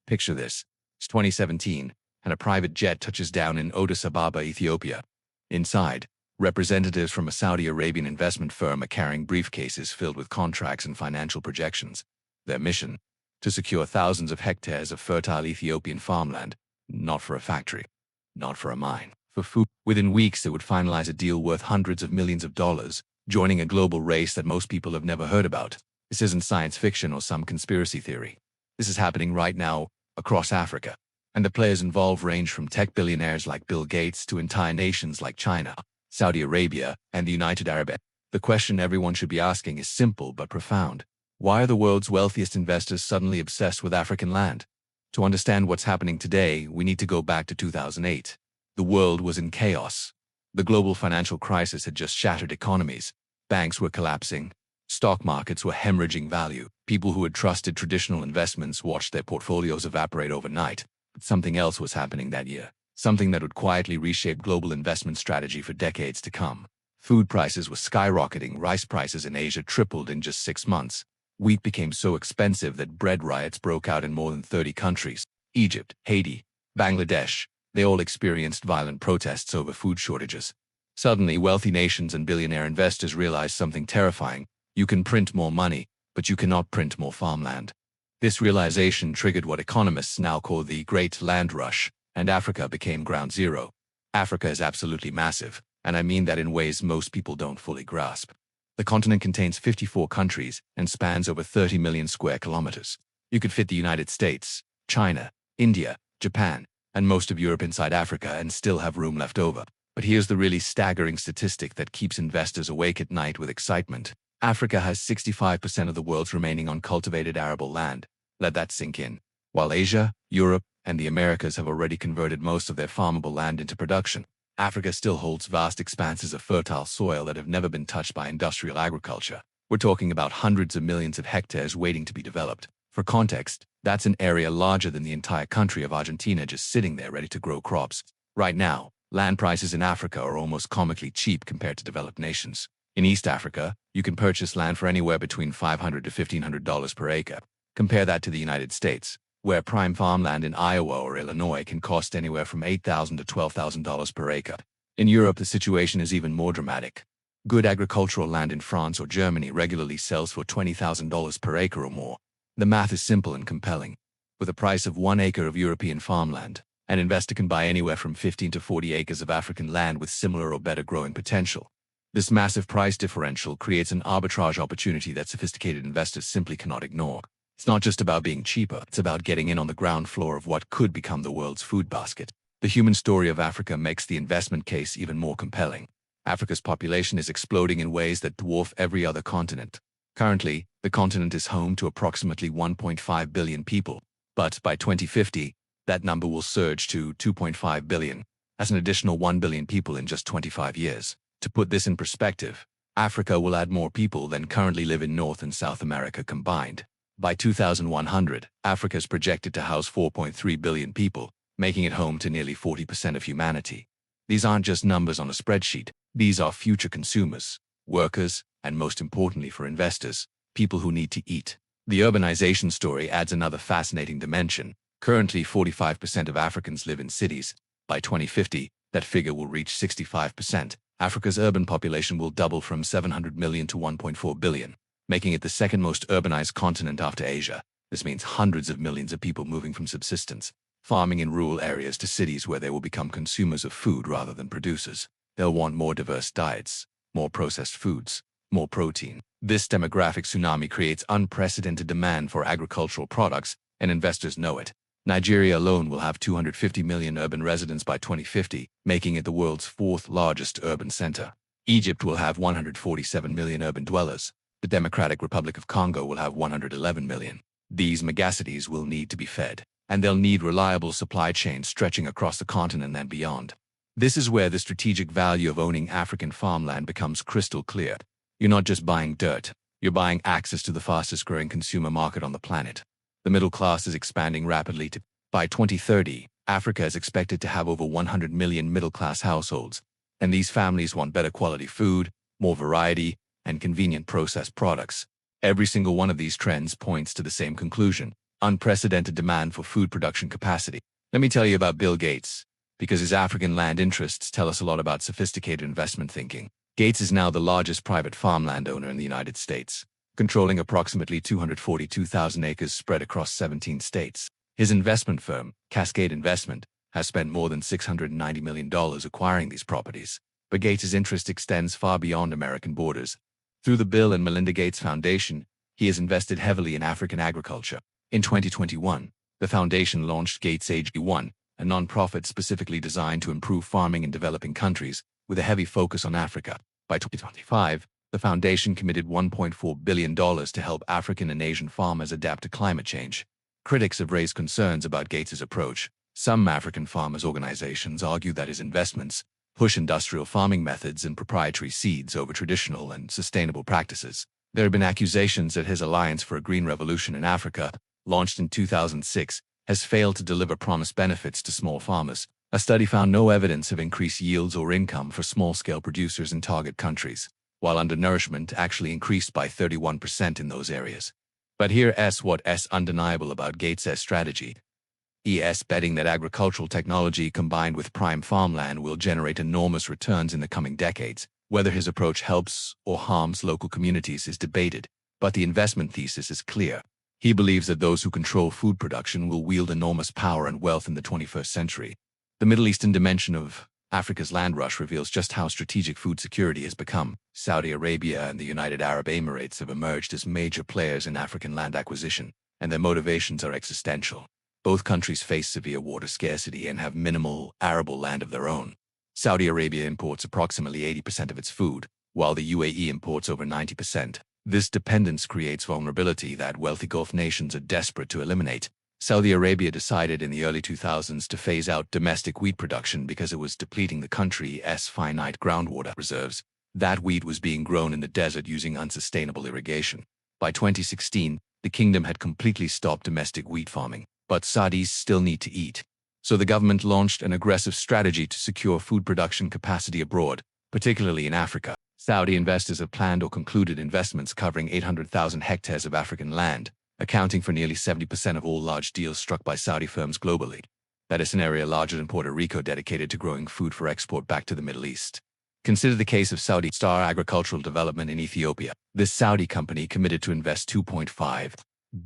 Picture this. It's 2017, and a private jet touches down in Addis Ababa, Ethiopia. Inside, representatives from a Saudi Arabian investment firm are carrying briefcases filled with contracts and financial projections. Their mission? To secure thousands of hectares of fertile Ethiopian farmland, not for a factory, not for a mine, for food. Within weeks, they would finalize a deal worth hundreds of millions of dollars, joining a global race that most people have never heard about. This isn't science fiction or some conspiracy theory. This is happening right now across Africa. And the players involved range from tech billionaires like Bill Gates to entire nations like China, Saudi Arabia, and the United Arab Emirates. The question everyone should be asking is simple but profound. Why are the world's wealthiest investors suddenly obsessed with African land? To understand what's happening today, we need to go back to 2008. The world was in chaos. The global financial crisis had just shattered economies. Banks were collapsing. Stock markets were hemorrhaging value. People who had trusted traditional investments watched their portfolios evaporate overnight. But something else was happening that year. Something that would quietly reshape global investment strategy for decades to come. Food prices were skyrocketing. Rice prices in Asia tripled in just 6 months. Wheat became so expensive that bread riots broke out in more than 30 countries. Egypt, Haiti, Bangladesh, they all experienced violent protests over food shortages. Suddenly, wealthy nations and billionaire investors realized something terrifying. You can print more money, but you cannot print more farmland. This realization triggered what economists now call the Great Land Rush, and Africa became ground zero. Africa is absolutely massive, and I mean that in ways most people don't fully grasp. The continent contains 54 countries and spans over 30 million square kilometers. You could fit the United States, China, India, Japan, and most of Europe inside Africa and still have room left over. But here's the really staggering statistic that keeps investors awake at night with excitement. Africa has 65% of the world's remaining uncultivated arable land. Let that sink in. While Asia, Europe, and the Americas have already converted most of their farmable land into production, Africa still holds vast expanses of fertile soil that have never been touched by industrial agriculture. We're talking about hundreds of millions of hectares waiting to be developed. For context, that's an area larger than the entire country of Argentina just sitting there ready to grow crops. Right now, land prices in Africa are almost comically cheap compared to developed nations. In East Africa, you can purchase land for anywhere between $500 to $1,500 per acre. Compare that to the United States, where prime farmland in Iowa or Illinois can cost anywhere from $8,000 to $12,000 per acre. In Europe, the situation is even more dramatic. Good agricultural land in France or Germany regularly sells for $20,000 per acre or more. The math is simple and compelling. With a price of 1 acre of European farmland, an investor can buy anywhere from 15 to 40 acres of African land with similar or better growing potential. This massive price differential creates an arbitrage opportunity that sophisticated investors simply cannot ignore. It's not just about being cheaper, it's about getting in on the ground floor of what could become the world's food basket. The human story of Africa makes the investment case even more compelling. Africa's population is exploding in ways that dwarf every other continent. Currently, the continent is home to approximately 1.5 billion people, but by 2050, that number will surge to 2.5 billion. That's an additional 1 billion people in just 25 years. To put this in perspective, Africa will add more people than currently live in North and South America combined. By 2100, Africa is projected to house 4.3 billion people, making it home to nearly 40% of humanity. These aren't just numbers on a spreadsheet. These are future consumers, workers, and most importantly for investors, people who need to eat. The urbanization story adds another fascinating dimension. Currently, 45% of Africans live in cities. By 2050, that figure will reach 65%. Africa's urban population will double from 700 million to 1.4 billion, making it the second most urbanized continent after Asia. This means hundreds of millions of people moving from subsistence, farming in rural areas to cities where they will become consumers of food rather than producers. They'll want more diverse diets, more processed foods, more protein. This demographic tsunami creates unprecedented demand for agricultural products, and investors know it. Nigeria alone will have 250 million urban residents by 2050, making it the world's fourth largest urban center. Egypt will have 147 million urban dwellers. The Democratic Republic of Congo will have 111 million. These megacities will need to be fed, and they'll need reliable supply chains stretching across the continent and beyond. This is where the strategic value of owning African farmland becomes crystal clear. You're not just buying dirt, you're buying access to the fastest-growing consumer market on the planet. The middle class is expanding rapidly. By 2030, Africa is expected to have over 100 million middle-class households, and these families want better quality food, more variety, and convenient processed products. Every single one of these trends points to the same conclusion. unprecedented demand for food production capacity. Let me tell you about Bill Gates, because his African land interests tell us a lot about sophisticated investment thinking. Gates is now the largest private farmland owner in the United States, controlling approximately 242,000 acres spread across 17 states. His investment firm, Cascade Investment, has spent more than $690 million acquiring these properties. But Gates' interest extends far beyond American borders. Through the Bill and Melinda Gates Foundation, he has invested heavily in African agriculture. In 2021, the foundation launched Gates AG1, a nonprofit specifically designed to improve farming in developing countries, with a heavy focus on Africa. By 2025, the foundation committed $1.4 billion to help African and Asian farmers adapt to climate change. Critics have raised concerns about Gates' approach. Some African farmers' organizations argue that his investments push industrial farming methods and proprietary seeds over traditional and sustainable practices. There have been accusations that his Alliance for a Green Revolution in Africa, launched in 2006, has failed to deliver promised benefits to small farmers. A study found no evidence of increased yields or income for small-scale producers in target countries, while undernourishment actually increased by 31% in those areas. But here's what's undeniable about Gates' strategy. He's betting that agricultural technology combined with prime farmland will generate enormous returns in the coming decades. Whether his approach helps or harms local communities is debated, but the investment thesis is clear. He believes that those who control food production will wield enormous power and wealth in the 21st century. The Middle Eastern dimension of Africa's land rush reveals just how strategic food security has become. Saudi Arabia and the United Arab Emirates have emerged as major players in African land acquisition, and their motivations are existential. Both countries face severe water scarcity and have minimal arable land of their own. Saudi Arabia imports approximately 80% of its food, while the UAE imports over 90%. This dependence creates vulnerability that wealthy Gulf nations are desperate to eliminate. Saudi Arabia decided in the early 2000s to phase out domestic wheat production because it was depleting the country's finite groundwater reserves. That wheat was being grown in the desert using unsustainable irrigation. By 2016, the kingdom had completely stopped domestic wheat farming, but Saudis still need to eat. So the government launched an aggressive strategy to secure food production capacity abroad, particularly in Africa. Saudi investors have planned or concluded investments covering 800,000 hectares of African land, accounting for nearly 70% of all large deals struck by Saudi firms globally. That is an area larger than Puerto Rico dedicated to growing food for export back to the Middle East. Consider the case of Saudi Star Agricultural Development in Ethiopia. This Saudi company committed to invest $2.5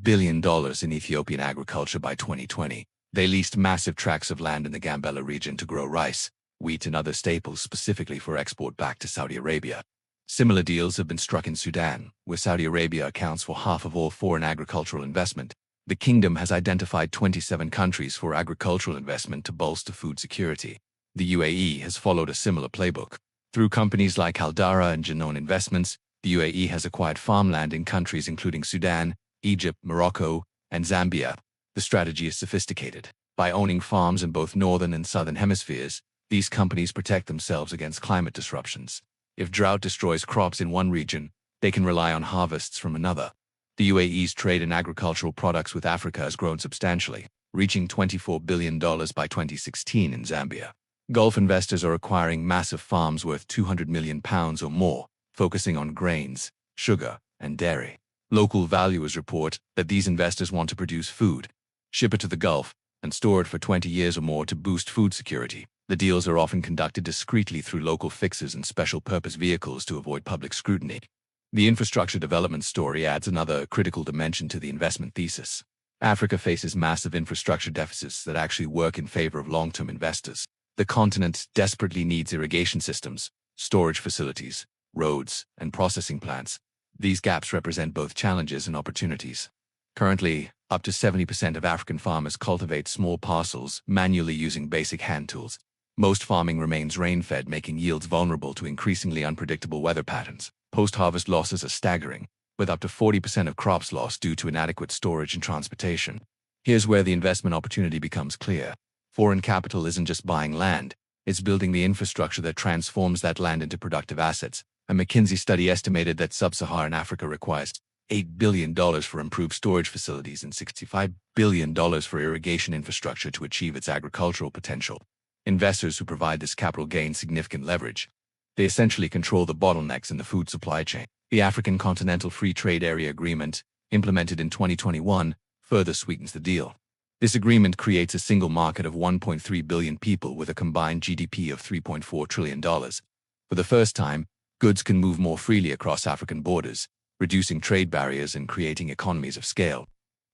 billion in Ethiopian agriculture by 2020. They leased massive tracts of land in the Gambela region to grow rice, wheat, and other staples specifically for export back to Saudi Arabia. Similar deals have been struck in Sudan, where Saudi Arabia accounts for half of all foreign agricultural investment. The kingdom has identified 27 countries for agricultural investment to bolster food security. The UAE has followed a similar playbook. Through companies like Aldara and Janone Investments, the UAE has acquired farmland in countries including Sudan, Egypt, Morocco, and Zambia. The strategy is sophisticated. By owning farms in both northern and southern hemispheres, these companies protect themselves against climate disruptions. If drought destroys crops in one region, they can rely on harvests from another. The UAE's trade in agricultural products with Africa has grown substantially, reaching $24 billion by 2016 in Zambia. Gulf investors are acquiring massive farms worth £200 million or more, focusing on grains, sugar, and dairy. Local valuers report that these investors want to produce food, ship it to the Gulf, and store it for 20 years or more to boost food security. The deals are often conducted discreetly through local fixers and special-purpose vehicles to avoid public scrutiny. The infrastructure development story adds another critical dimension to the investment thesis. Africa faces massive infrastructure deficits that actually work in favor of long-term investors. The continent desperately needs irrigation systems, storage facilities, roads, and processing plants. These gaps represent both challenges and opportunities. Currently, up to 70% of African farmers cultivate small parcels manually using basic hand tools. Most farming remains rain-fed, making yields vulnerable to increasingly unpredictable weather patterns. Post-harvest losses are staggering, with up to 40% of crops lost due to inadequate storage and transportation. Here's where the investment opportunity becomes clear. Foreign capital isn't just buying land, it's building the infrastructure that transforms that land into productive assets. A McKinsey study estimated that sub-Saharan Africa requires $8 billion for improved storage facilities and $65 billion for irrigation infrastructure to achieve its agricultural potential. Investors who provide this capital gain significant leverage. They essentially control the bottlenecks in the food supply chain. The African Continental Free Trade Area Agreement, implemented in 2021, further sweetens the deal. This agreement creates a single market of 1.3 billion people with a combined GDP of $3.4 trillion. For the first time, goods can move more freely across African borders, reducing trade barriers and creating economies of scale.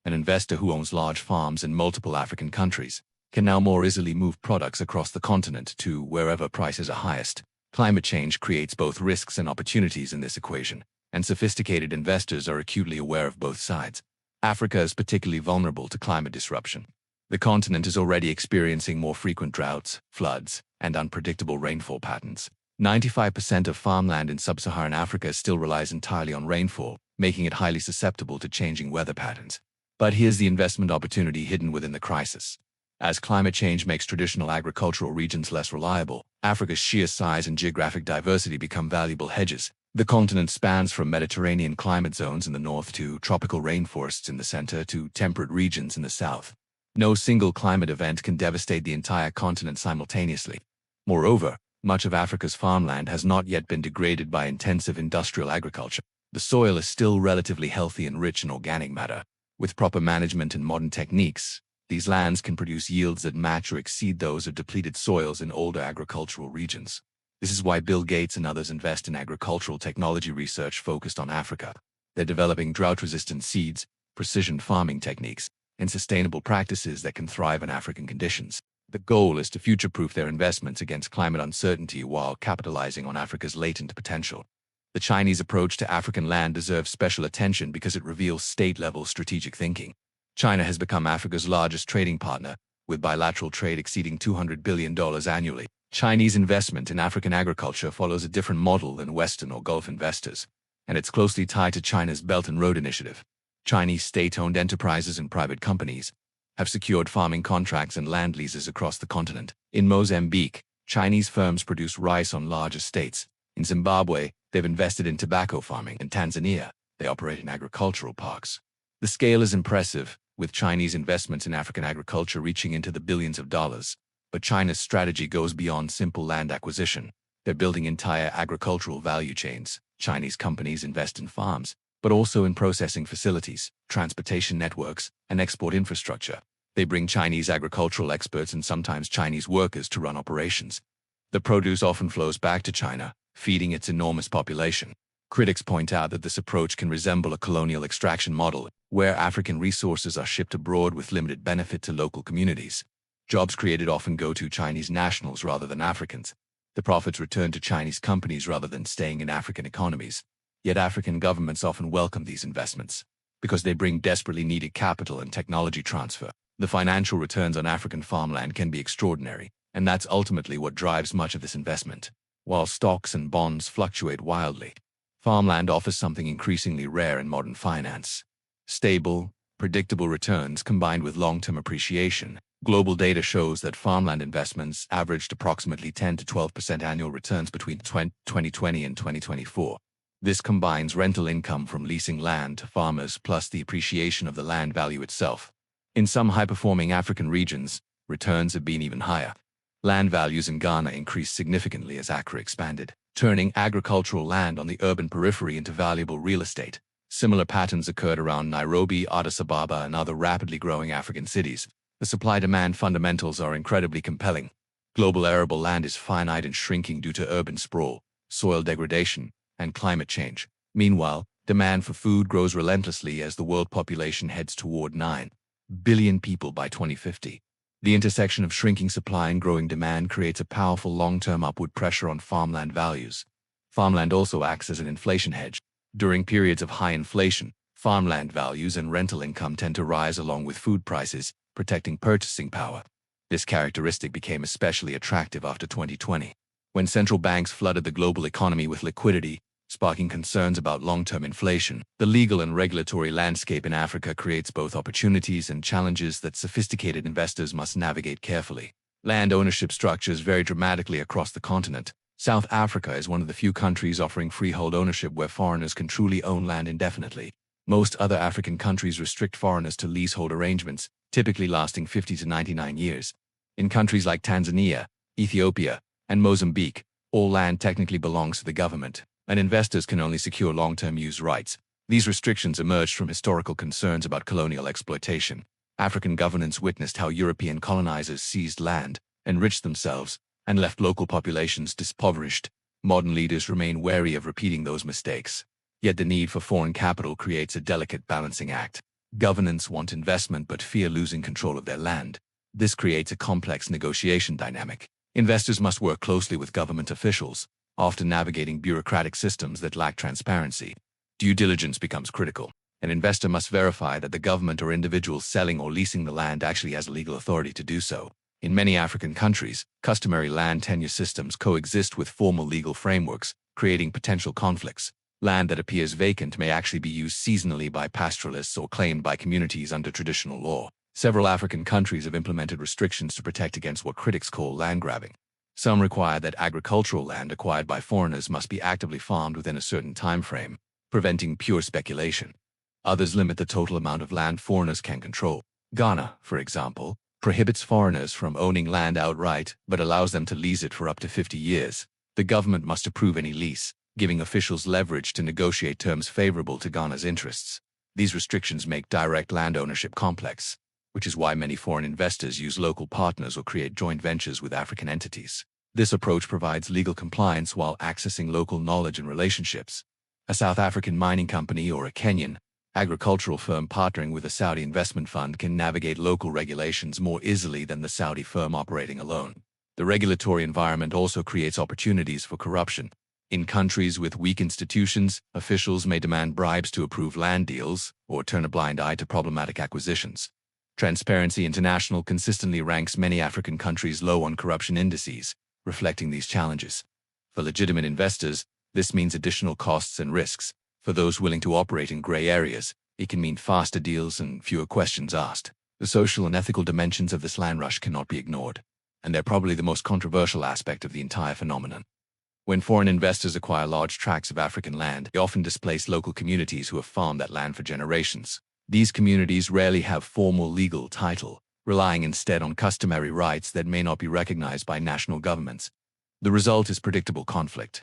An investor who owns large farms in multiple African countries can now more easily move products across the continent to wherever prices are highest. Climate change creates both risks and opportunities in this equation, and sophisticated investors are acutely aware of both sides. Africa is particularly vulnerable to climate disruption. The continent is already experiencing more frequent droughts, floods, and unpredictable rainfall patterns. 95% of farmland in sub-Saharan Africa still relies entirely on rainfall, making it highly susceptible to changing weather patterns. But here's the investment opportunity hidden within the crisis. As climate change makes traditional agricultural regions less reliable, Africa's sheer size and geographic diversity become valuable hedges. The continent spans from Mediterranean climate zones in the north to tropical rainforests in the center to temperate regions in the south. No single climate event can devastate the entire continent simultaneously. Moreover, much of Africa's farmland has not yet been degraded by intensive industrial agriculture. The soil is still relatively healthy and rich in organic matter. With proper management and modern techniques, these lands can produce yields that match or exceed those of depleted soils in older agricultural regions. This is why Bill Gates and others invest in agricultural technology research focused on Africa. They're developing drought-resistant seeds, precision farming techniques, and sustainable practices that can thrive in African conditions. The goal is to future-proof their investments against climate uncertainty while capitalizing on Africa's latent potential. The Chinese approach to African land deserves special attention because it reveals state-level strategic thinking. China has become Africa's largest trading partner, with bilateral trade exceeding $200 billion annually. Chinese investment in African agriculture follows a different model than Western or Gulf investors, and it's closely tied to China's Belt and Road Initiative. Chinese state-owned enterprises and private companies have secured farming contracts and land leases across the continent. In Mozambique, Chinese firms produce rice on large estates. In Zimbabwe, they've invested in tobacco farming. In Tanzania, they operate in agricultural parks. The scale is impressive, with Chinese investments in African agriculture reaching into the billions of dollars. But China's strategy goes beyond simple land acquisition. They're building entire agricultural value chains. Chinese companies invest in farms, but also in processing facilities, transportation networks, and export infrastructure. They bring Chinese agricultural experts and sometimes Chinese workers to run operations. The produce often flows back to China, feeding its enormous population. Critics point out that this approach can resemble a colonial extraction model, where African resources are shipped abroad with limited benefit to local communities. Jobs created often go to Chinese nationals rather than Africans. The profits return to Chinese companies rather than staying in African economies. Yet African governments often welcome these investments, because they bring desperately needed capital and technology transfer. The financial returns on African farmland can be extraordinary, and that's ultimately what drives much of this investment. While stocks and bonds fluctuate wildly, farmland offers something increasingly rare in modern finance: stable, predictable returns combined with long-term appreciation. Global data shows that farmland investments averaged approximately 10 to 12% annual returns between 2020 and 2024. This combines rental income from leasing land to farmers plus the appreciation of the land value itself. In some high-performing African regions, returns have been even higher. Land values in Ghana increased significantly as Accra expanded, turning agricultural land on the urban periphery into valuable real estate. Similar patterns occurred around Nairobi, Addis Ababa, and other rapidly growing African cities. The supply-demand fundamentals are incredibly compelling. Global arable land is finite and shrinking due to urban sprawl, soil degradation, and climate change. Meanwhile, demand for food grows relentlessly as the world population heads toward 9 billion people by 2050. The intersection of shrinking supply and growing demand creates a powerful long-term upward pressure on farmland values. Farmland also acts as an inflation hedge. During periods of high inflation, farmland values and rental income tend to rise along with food prices, protecting purchasing power. This characteristic became especially attractive after 2020, when central banks flooded the global economy with liquidity, sparking concerns about long-term inflation. The legal and regulatory landscape in Africa creates both opportunities and challenges that sophisticated investors must navigate carefully. Land ownership structures vary dramatically across the continent. South Africa is one of the few countries offering freehold ownership where foreigners can truly own land indefinitely. Most other African countries restrict foreigners to leasehold arrangements, typically lasting 50 to 99 years. In countries like Tanzania, Ethiopia, and Mozambique, all land technically belongs to the government, and investors can only secure long-term use rights. These restrictions emerged from historical concerns about colonial exploitation. African governance witnessed how European colonizers seized land, enriched themselves, and left local populations impoverished. Modern leaders remain wary of repeating those mistakes. Yet the need for foreign capital creates a delicate balancing act. Governments want investment but fear losing control of their land. This creates a complex negotiation dynamic. Investors must work closely with government officials, often navigating bureaucratic systems that lack transparency. Due diligence becomes critical. An investor must verify that the government or individual selling or leasing the land actually has legal authority to do so. In many African countries, customary land tenure systems coexist with formal legal frameworks, creating potential conflicts. Land that appears vacant may actually be used seasonally by pastoralists or claimed by communities under traditional law. Several African countries have implemented restrictions to protect against what critics call land grabbing. Some require that agricultural land acquired by foreigners must be actively farmed within a certain time frame, preventing pure speculation. Others limit the total amount of land foreigners can control. Ghana, for example, prohibits foreigners from owning land outright but allows them to lease it for up to 50 years. The government must approve any lease, giving officials leverage to negotiate terms favorable to Ghana's interests. These restrictions make direct land ownership complex, which is why many foreign investors use local partners or create joint ventures with African entities. This approach provides legal compliance while accessing local knowledge and relationships. A South African mining company or a Kenyan agricultural firm partnering with a Saudi investment fund can navigate local regulations more easily than the Saudi firm operating alone. The regulatory environment also creates opportunities for corruption. In countries with weak institutions, officials may demand bribes to approve land deals or turn a blind eye to problematic acquisitions. Transparency International consistently ranks many African countries low on corruption indices, reflecting these challenges. For legitimate investors, this means additional costs and risks. For those willing to operate in gray areas, it can mean faster deals and fewer questions asked. The social and ethical dimensions of this land rush cannot be ignored, and they're probably the most controversial aspect of the entire phenomenon. When foreign investors acquire large tracts of African land, they often displace local communities who have farmed that land for generations. These communities rarely have formal legal title, relying instead on customary rights that may not be recognized by national governments. The result is predictable conflict.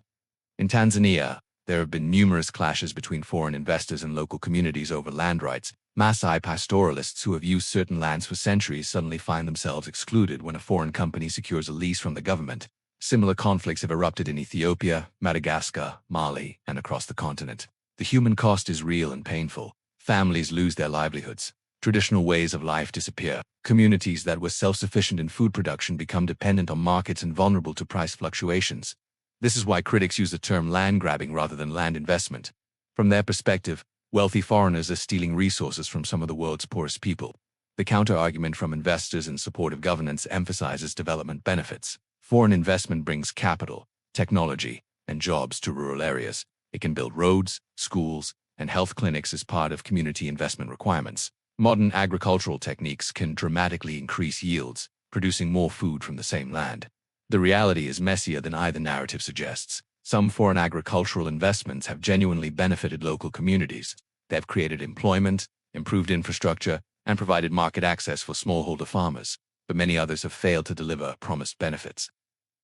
In Tanzania, there have been numerous clashes between foreign investors and local communities over land rights. Maasai pastoralists who have used certain lands for centuries suddenly find themselves excluded when a foreign company secures a lease from the government. Similar conflicts have erupted in Ethiopia, Madagascar, Mali, and across the continent. The human cost is real and painful. Families lose their livelihoods. Traditional ways of life disappear. Communities that were self-sufficient in food production become dependent on markets and vulnerable to price fluctuations. This is why critics use the term land grabbing rather than land investment. From their perspective, wealthy foreigners are stealing resources from some of the world's poorest people. The counter-argument from investors and supportive governance emphasizes development benefits. Foreign investment brings capital, technology, and jobs to rural areas. It can build roads, schools, and health clinics as part of community investment requirements. Modern agricultural techniques can dramatically increase yields, producing more food from the same land. The reality is messier than either narrative suggests. Some foreign agricultural investments have genuinely benefited local communities. They have created employment, improved infrastructure, and provided market access for smallholder farmers. But many others have failed to deliver promised benefits.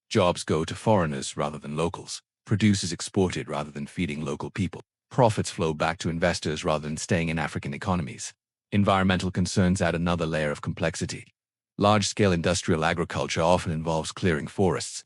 Jobs go to foreigners rather than locals. Produce is exported rather than feeding local people. Profits flow back to investors rather than staying in African economies. Environmental concerns add another layer of complexity. Large-scale industrial agriculture often involves clearing forests,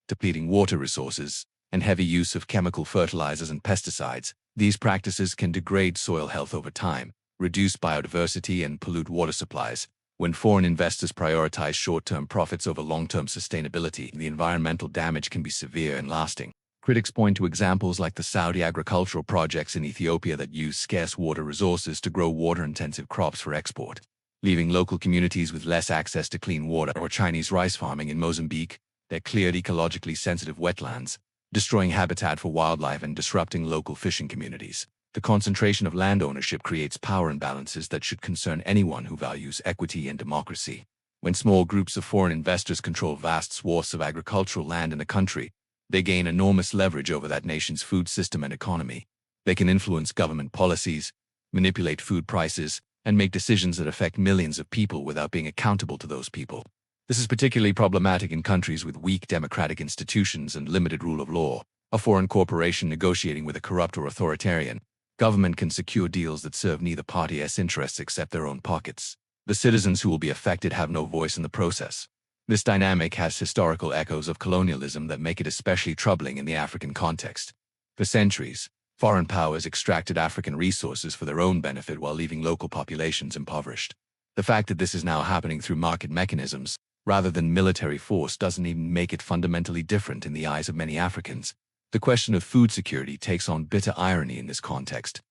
depleting water resources, and heavy use of chemical fertilizers and pesticides. These practices can degrade soil health over time, reduce biodiversity, and pollute water supplies. When foreign investors prioritize short-term profits over long-term sustainability, the environmental damage can be severe and lasting. Critics point to examples like the Saudi agricultural projects in Ethiopia that use scarce water resources to grow water-intensive crops for export, leaving local communities with less access to clean water, or Chinese rice farming in Mozambique that cleared ecologically sensitive wetlands, destroying habitat for wildlife and disrupting local fishing communities. The concentration of land ownership creates power imbalances that should concern anyone who values equity and democracy. When small groups of foreign investors control vast swaths of agricultural land in a country, they gain enormous leverage over that nation's food system and economy. They can influence government policies, manipulate food prices, and make decisions that affect millions of people without being accountable to those people. This is particularly problematic in countries with weak democratic institutions and limited rule of law. A foreign corporation negotiating with a corrupt or authoritarian Government can secure deals that serve neither party's interests except their own pockets. The citizens who will be affected have no voice in the process. This dynamic has historical echoes of colonialism that make it especially troubling in the African context. For centuries, foreign powers extracted African resources for their own benefit while leaving local populations impoverished. The fact that this is now happening through market mechanisms, rather than military force, doesn't even make it fundamentally different in the eyes of many Africans. The question of food security takes on bitter irony in this context.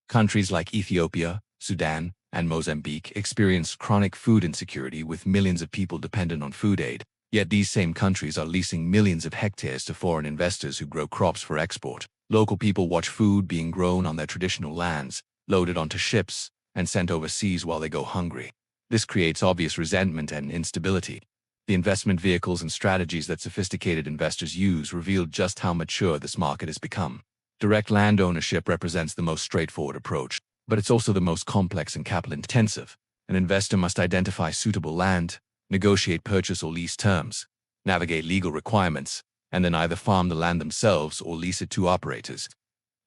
Countries like Ethiopia, Sudan, and Mozambique experience chronic food insecurity with millions of people dependent on food aid, yet these same countries are leasing millions of hectares to foreign investors who grow crops for export. Local people watch food being grown on their traditional lands, loaded onto ships, and sent overseas while they go hungry. This creates obvious resentment and instability. The investment vehicles and strategies that sophisticated investors use reveal just how mature this market has become. Direct land ownership represents the most straightforward approach, but it's also the most complex and capital-intensive. An investor must identify suitable land, negotiate purchase or lease terms, navigate legal requirements, and then either farm the land themselves or lease it to operators.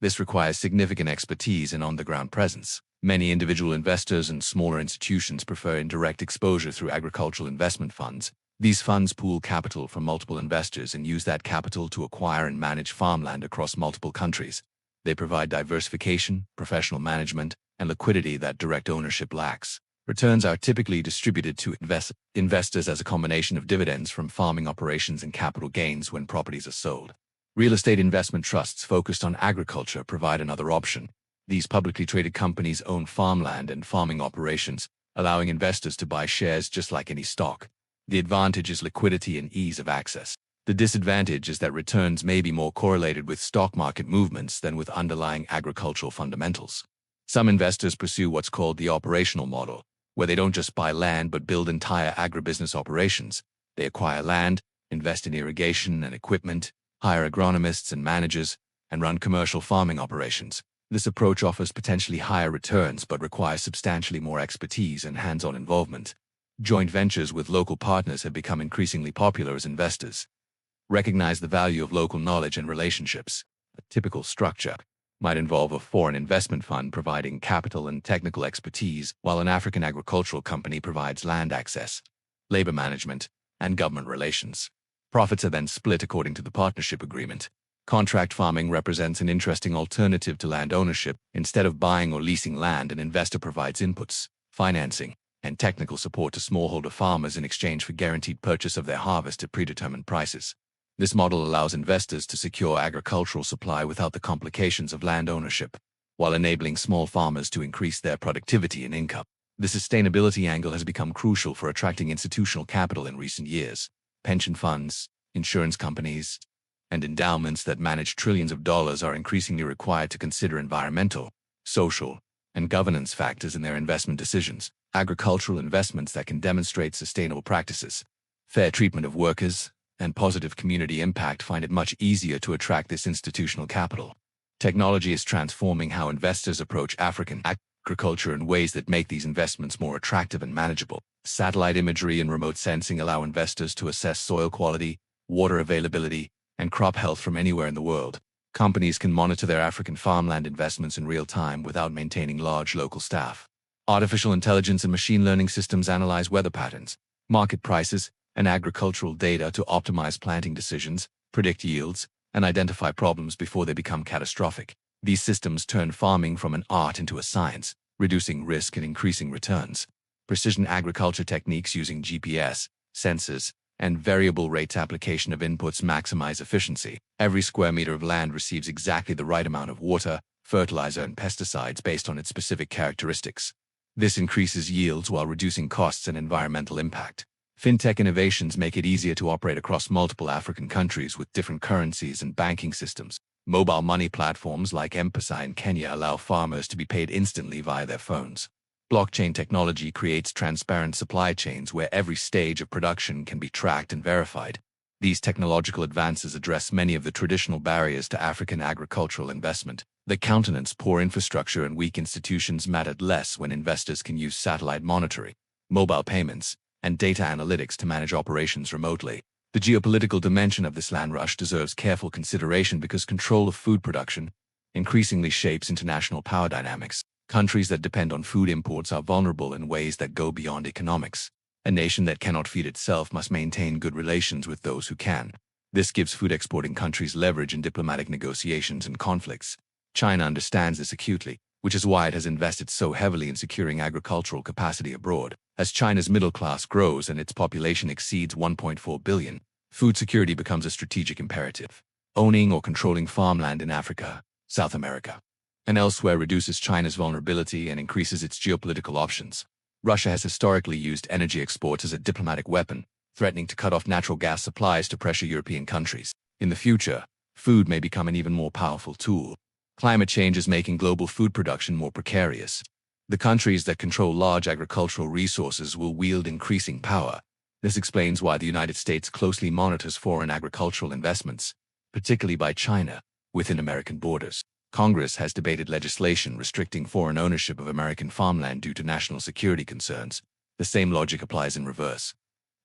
This requires significant expertise and on-the-ground presence. Many individual investors and smaller institutions prefer indirect exposure through agricultural investment funds. These funds pool capital from multiple investors and use that capital to acquire and manage farmland across multiple countries. They provide diversification, professional management, and liquidity that direct ownership lacks. Returns are typically distributed to investors as a combination of dividends from farming operations and capital gains when properties are sold. Real estate investment trusts focused on agriculture provide another option. These publicly traded companies own farmland and farming operations, allowing investors to buy shares just like any stock. The advantage is liquidity and ease of access. The disadvantage is that returns may be more correlated with stock market movements than with underlying agricultural fundamentals. Some investors pursue what's called the operational model, where they don't just buy land but build entire agribusiness operations. They acquire land, invest in irrigation and equipment, hire agronomists and managers, and run commercial farming operations. This approach offers potentially higher returns but requires substantially more expertise and hands-on involvement. Joint ventures with local partners have become increasingly popular as investors recognize the value of local knowledge and relationships. A typical structure might involve a foreign investment fund providing capital and technical expertise, while an African agricultural company provides land access, labor management, and government relations. Profits are then split according to the partnership agreement. Contract farming represents an interesting alternative to land ownership. Instead of buying or leasing land, an investor provides inputs, financing, and technical support to smallholder farmers in exchange for guaranteed purchase of their harvest at predetermined prices. This model allows investors to secure agricultural supply without the complications of land ownership, while enabling small farmers to increase their productivity and income. The sustainability angle has become crucial for attracting institutional capital in recent years. Pension funds, insurance companies, and endowments that manage trillions of dollars are increasingly required to consider environmental, social, and governance factors in their investment decisions. Agricultural investments that can demonstrate sustainable practices, fair treatment of workers, and positive community impact find it much easier to attract this institutional capital. Technology is transforming how investors approach African agriculture in ways that make these investments more attractive and manageable. Satellite imagery and remote sensing allow investors to assess soil quality, water availability, and crop health from anywhere in the world. Companies can monitor their African farmland investments in real time without maintaining large local staff. Artificial intelligence and machine learning systems analyze weather patterns, market prices, and agricultural data to optimize planting decisions, predict yields, and identify problems before they become catastrophic. These systems turn farming from an art into a science, reducing risk and increasing returns. Precision agriculture techniques using GPS, sensors, and variable rates application of inputs maximize efficiency. Every square meter of land receives exactly the right amount of water, fertilizer, and pesticides based on its specific characteristics. This increases yields while reducing costs and environmental impact. Fintech innovations make it easier to operate across multiple African countries with different currencies and banking systems. Mobile money platforms like M-Pesa in Kenya allow farmers to be paid instantly via their phones. Blockchain technology creates transparent supply chains where every stage of production can be tracked and verified. These technological advances address many of the traditional barriers to African agricultural investment. The continent's poor infrastructure and weak institutions mattered less when investors can use satellite monitoring, mobile payments, and data analytics to manage operations remotely. The geopolitical dimension of this land rush deserves careful consideration because control of food production, increasingly shapes international power dynamics. Countries that depend on food imports are vulnerable in ways that go beyond economics. A nation that cannot feed itself must maintain good relations with those who can. This gives food exporting countries leverage in diplomatic negotiations and conflicts. China understands this acutely, which is why it has invested so heavily in securing agricultural capacity abroad. As China's middle class grows and its population exceeds 1.4 billion, food security becomes a strategic imperative. Owning or controlling farmland in Africa, South America, and elsewhere reduces China's vulnerability and increases its geopolitical options. Russia has historically used energy exports as a diplomatic weapon, threatening to cut off natural gas supplies to pressure European countries. In the future, food may become an even more powerful tool. Climate change is making global food production more precarious. The countries that control large agricultural resources will wield increasing power. This explains why the United States closely monitors foreign agricultural investments, particularly by China, within American borders. Congress has debated legislation restricting foreign ownership of American farmland due to national security concerns. The same logic applies in reverse.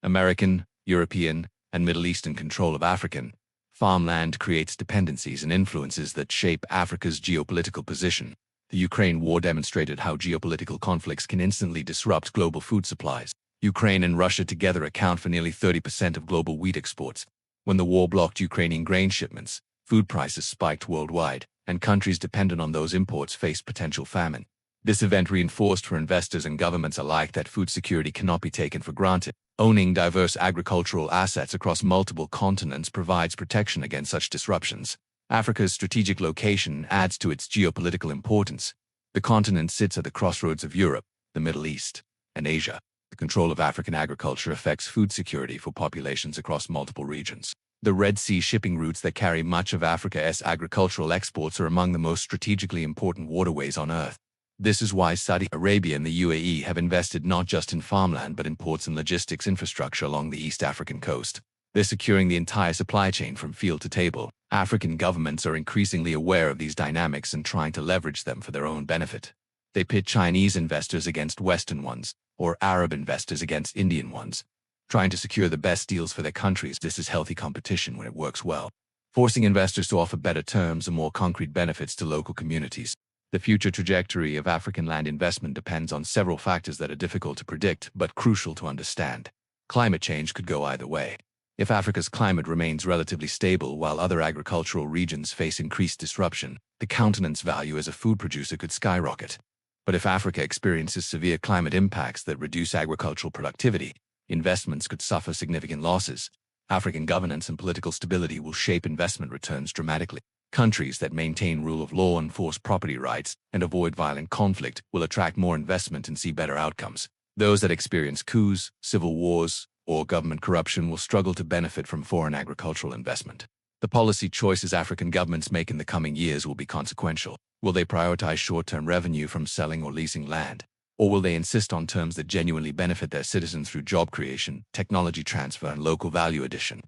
American, European, and Middle Eastern control of African farmland creates dependencies and influences that shape Africa's geopolitical position. The Ukraine war demonstrated how geopolitical conflicts can instantly disrupt global food supplies. Ukraine and Russia together account for nearly 30% of global wheat exports. When the war blocked Ukrainian grain shipments, food prices spiked worldwide, and countries dependent on those imports faced potential famine. This event reinforced for investors and governments alike that food security cannot be taken for granted. Owning diverse agricultural assets across multiple continents provides protection against such disruptions. Africa's strategic location adds to its geopolitical importance. The continent sits at the crossroads of Europe, the Middle East, and Asia. The control of African agriculture affects food security for populations across multiple regions. The Red Sea shipping routes that carry much of Africa's agricultural exports are among the most strategically important waterways on Earth. This is why Saudi Arabia and the UAE have invested not just in farmland but in ports and logistics infrastructure along the East African coast. They're securing the entire supply chain from field to table. African governments are increasingly aware of these dynamics and trying to leverage them for their own benefit. They pit Chinese investors against Western ones, or Arab investors against Indian ones, trying to secure the best deals for their countries. This is healthy competition when it works well, forcing investors to offer better terms and more concrete benefits to local communities. The future trajectory of African land investment depends on several factors that are difficult to predict but crucial to understand. Climate change could go either way. If Africa's climate remains relatively stable while other agricultural regions face increased disruption, the continent's value as a food producer could skyrocket. But if Africa experiences severe climate impacts that reduce agricultural productivity, investments could suffer significant losses. African governance and political stability will shape investment returns dramatically. Countries that maintain rule of law, enforce property rights, and avoid violent conflict will attract more investment and see better outcomes. Those that experience coups, civil wars, or government corruption will struggle to benefit from foreign agricultural investment. The policy choices African governments make in the coming years will be consequential. Will they prioritize short-term revenue from selling or leasing land? Or will they insist on terms that genuinely benefit their citizens through job creation, technology transfer, and local value addition?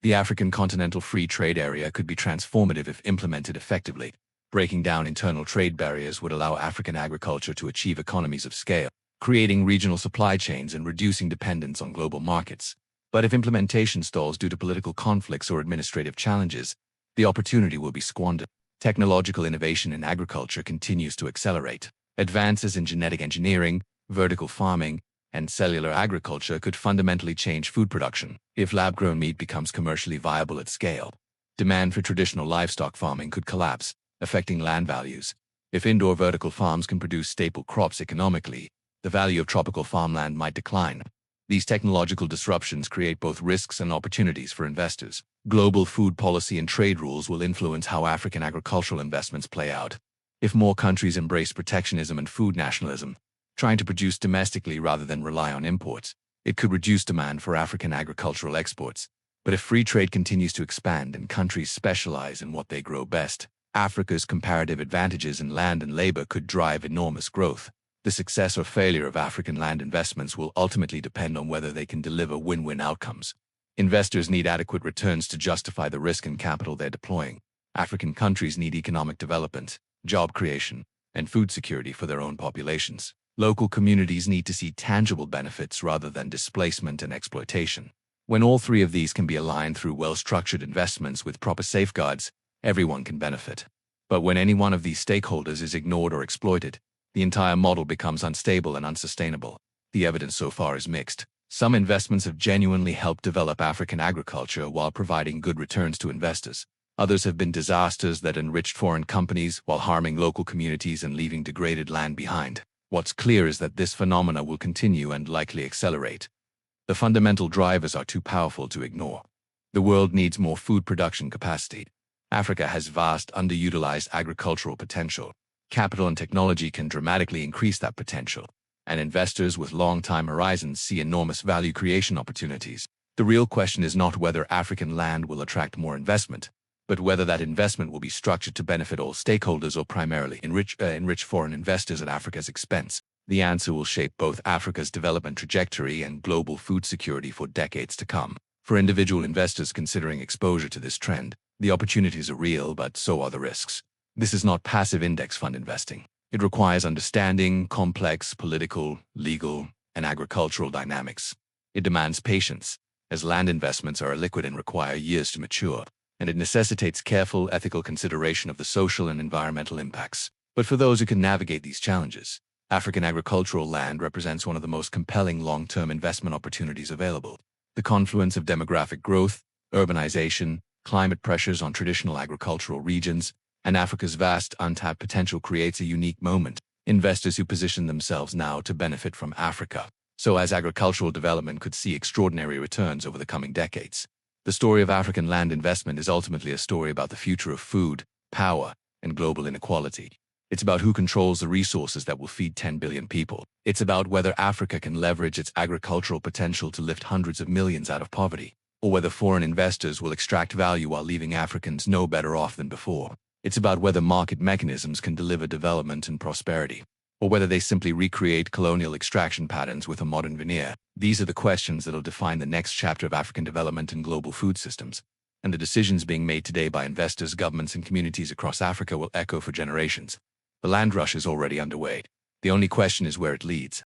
The African Continental Free Trade Area could be transformative if implemented effectively. Breaking down internal trade barriers would allow African agriculture to achieve economies of scale, creating regional supply chains and reducing dependence on global markets. But if implementation stalls due to political conflicts or administrative challenges, the opportunity will be squandered. Technological innovation in agriculture continues to accelerate. Advances in genetic engineering, vertical farming, and cellular agriculture could fundamentally change food production. If lab-grown meat becomes commercially viable at scale, demand for traditional livestock farming could collapse, affecting land values. If indoor vertical farms can produce staple crops economically, the value of tropical farmland might decline. These technological disruptions create both risks and opportunities for investors. Global food policy and trade rules will influence how African agricultural investments play out. If more countries embrace protectionism and food nationalism, trying to produce domestically rather than rely on imports, it could reduce demand for African agricultural exports. But if free trade continues to expand and countries specialize in what they grow best, Africa's comparative advantages in land and labor could drive enormous growth. The success or failure of African land investments will ultimately depend on whether they can deliver win-win outcomes. Investors need adequate returns to justify the risk and capital they're deploying. African countries need economic development, job creation, and food security for their own populations. Local communities need to see tangible benefits rather than displacement and exploitation. When all three of these can be aligned through well-structured investments with proper safeguards, everyone can benefit. But when any one of these stakeholders is ignored or exploited, the entire model becomes unstable and unsustainable. The evidence so far is mixed. Some investments have genuinely helped develop African agriculture while providing good returns to investors. Others have been disasters that enriched foreign companies while harming local communities and leaving degraded land behind. What's clear is that this phenomena will continue and likely accelerate. The fundamental drivers are too powerful to ignore. The world needs more food production capacity. Africa has vast underutilized agricultural potential. Capital and technology can dramatically increase that potential, and investors with long-time horizons see enormous value creation opportunities. The real question is not whether African land will attract more investment, but whether that investment will be structured to benefit all stakeholders or primarily enrich foreign investors at Africa's expense. The answer will shape both Africa's development trajectory and global food security for decades to come. For individual investors considering exposure to this trend, the opportunities are real, but so are the risks. This is not passive index fund investing. It requires understanding complex political, legal, and agricultural dynamics. It demands patience, as land investments are illiquid and require years to mature, and it necessitates careful ethical consideration of the social and environmental impacts. But for those who can navigate these challenges, African agricultural land represents one of the most compelling long-term investment opportunities available. The confluence of demographic growth, urbanization, climate pressures on traditional agricultural regions, and Africa's vast untapped potential creates a unique moment. Investors who position themselves now to benefit from Africa, so as agricultural development could see extraordinary returns over the coming decades. The story of African land investment is ultimately a story about the future of food, power, and global inequality. It's about who controls the resources that will feed 10 billion people. It's about whether Africa can leverage its agricultural potential to lift hundreds of millions out of poverty, or whether foreign investors will extract value while leaving Africans no better off than before. It's about whether market mechanisms can deliver development and prosperity, or whether they simply recreate colonial extraction patterns with a modern veneer. These are the questions that'll define the next chapter of African development and global food systems, and the decisions being made today by investors, governments, and communities across Africa will echo for generations. The land rush is already underway. The only question is where it leads.